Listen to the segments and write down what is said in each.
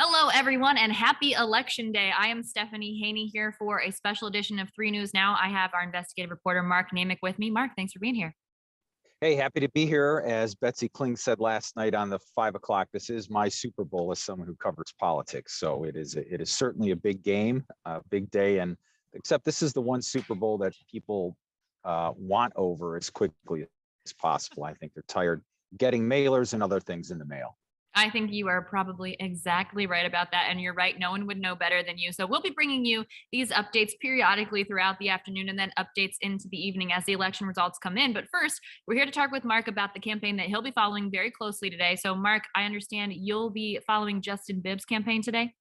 Hello, everyone, and happy Election Day. I am Stephanie Haney here for a special edition of 3 News Now. I have our investigative reporter, Mark Naymik, with me. Mark, thanks for being here. Hey, happy to be here. As Betsy Kling said last night on the 5 o'clock, this is my Super Bowl as someone who covers politics. So it is certainly a big game, a big day. And except this is the one Super Bowl that people want over as quickly as possible. I think they're tired getting mailers and other things in the mail. I think you are probably exactly right about that. And you're right. No one would know better than you. So we'll be bringing you these updates periodically throughout the afternoon and then updates into the evening as the election results come in. But first, we're here to talk with Mark about the campaign that he'll be following very closely today. So, Mark, I understand you'll be following Justin Bibb's campaign today.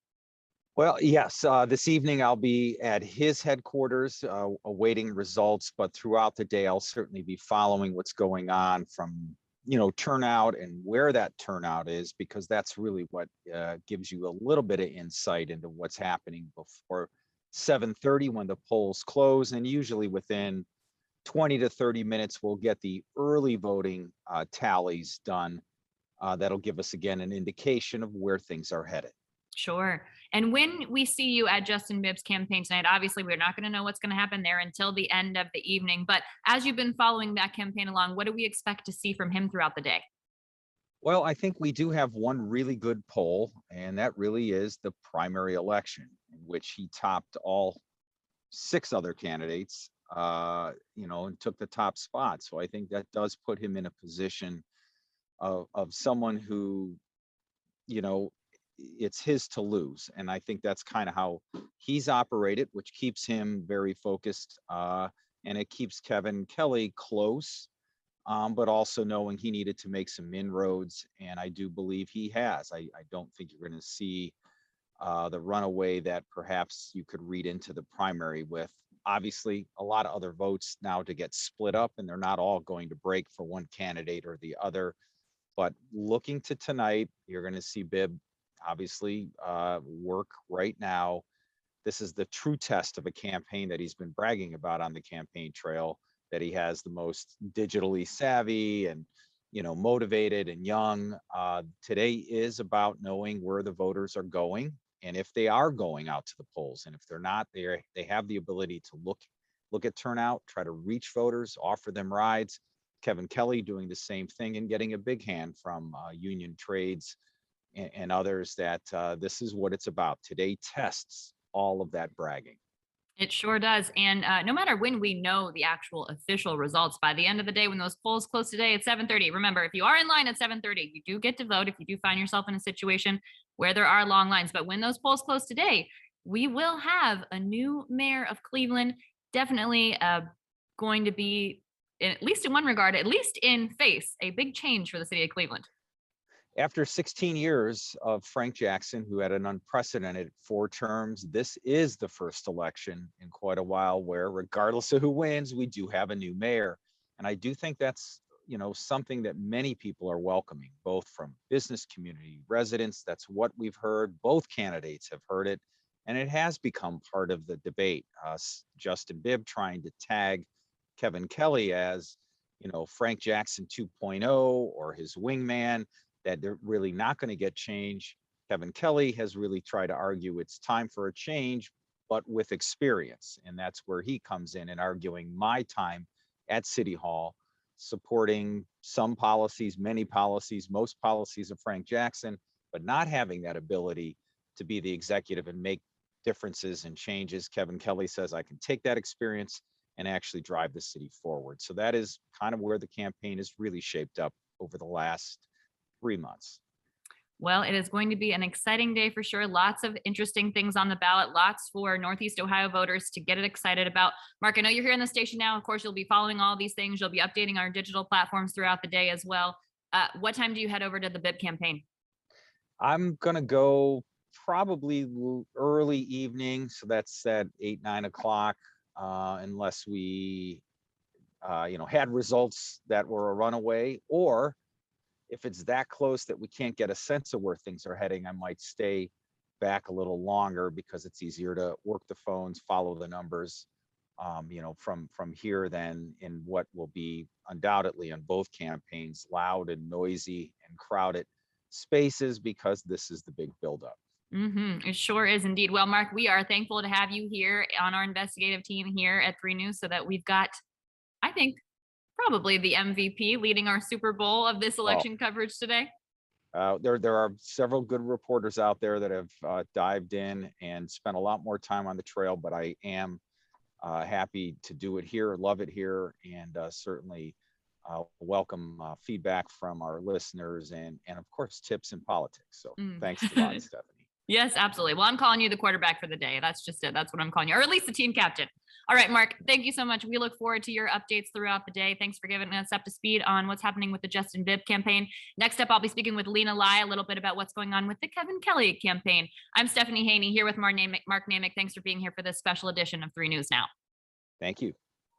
Well, yes, this evening I'll be at his headquarters awaiting results, but throughout the day I'll certainly be following what's going on from, turnout and where that turnout is, because that's really what gives you a little bit of insight into what's happening before 7:30 when the polls close. And usually within 20 to 30 minutes, we'll get the early voting tallies done. That'll give us, again, an indication of where things are headed. Sure. And when we see you at Justin Bibb's campaign tonight, obviously we're not going to know what's going to happen there until the end of the evening. But as you've been following that campaign along, what do we expect to see from him throughout the day? Well, I think we do have one really good poll, and that really is the primary election, in which he topped all six other candidates, and took the top spot. So I think that does put him in a position of someone who, you know, it's his to lose. And I think that's kind of how he's operated, which keeps him very focused. And it keeps Kevin Kelly close, but also knowing he needed to make some inroads. And I do believe he has. I don't think you're going to see the runaway that perhaps you could read into the primary with. Obviously, a lot of other votes now to get split up, and they're not all going to break for one candidate or the other. But looking to tonight, you're going to see Bibb obviously work right now. This is the true test of a campaign that he's been bragging about on the campaign trail, that he has the most digitally savvy and motivated and young. Today is about knowing where the voters are going, and if they are going out to the polls, and if they're not, they have the ability to look at turnout, try to reach voters, offer them rides. Kevin Kelly doing the same thing and getting a big hand from union trades and others, that this is what it's about. Today tests all of that bragging. It sure does. And no matter when we know the actual official results, by the end of the day, when those polls close today at 7:30, remember, if you are in line at 7:30, you do get to vote if you do find yourself in a situation where there are long lines. But when those polls close today, we will have a new mayor of Cleveland. Definitely going to be, at least in one regard, at least in face, a big change for the city of Cleveland. After 16 years of Frank Jackson, who had an unprecedented 4 terms, this is the first election in quite a while where, regardless of who wins, we do have a new mayor. And I do think that's, something that many people are welcoming, both from business community, residents. That's what we've heard. Both candidates have heard it, and it has become part of the debate. Justin Bibb trying to tag Kevin Kelly as, Frank Jackson 2.0 or his wingman, that they're really not going to get change. Kevin Kelly has really tried to argue it's time for a change, but with experience. And that's where he comes in and arguing my time at City Hall, supporting some policies, many policies, most policies of Frank Jackson, but not having that ability to be the executive and make differences and changes. Kevin Kelly says, I can take that experience and actually drive the city forward. So that is kind of where the campaign is really shaped up over the last 3 months. Well, it is going to be an exciting day for sure. Lots of interesting things on the ballot, lots for Northeast Ohio voters to get it excited about. Mark, I know you're here on the station now. Of course, you'll be following all these things. You'll be updating our digital platforms throughout the day as well. What time do you head over to the Bibb campaign? I'm going to go probably early evening. So that's at 8, 9 o'clock, unless we, had results that were a runaway, or if it's that close that we can't get a sense of where things are heading, I might stay back a little longer because it's easier to work the phones, follow the numbers, from here than in what will be undoubtedly on both campaigns, loud and noisy and crowded spaces, because this is the big buildup. It sure is indeed. Well, Mark, we are thankful to have you here on our investigative team here at 3 News so that we've got, I think, probably the MVP leading our Super Bowl of this Well, election coverage today. there are several good reporters out there that have dived in and spent a lot more time on the trail, but I am happy to do it here, love it here, and certainly welcome feedback from our listeners and of course tips in politics. So thanks a lot, Mm. Stephanie. Yes, absolutely. Well, I'm calling you the quarterback for the day. That's just it. That's what I'm calling you, or at least the team captain. All right, Mark, thank you so much. We look forward to your updates throughout the day. Thanks for giving us up to speed on what's happening with the Justin Bibb campaign. Next up, I'll be speaking with Lena Lai a little bit about what's going on with the Kevin Kelly campaign. I'm Stephanie Haney here with Mark Naymik. Thanks for being here for this special edition of 3 News Now. Thank you.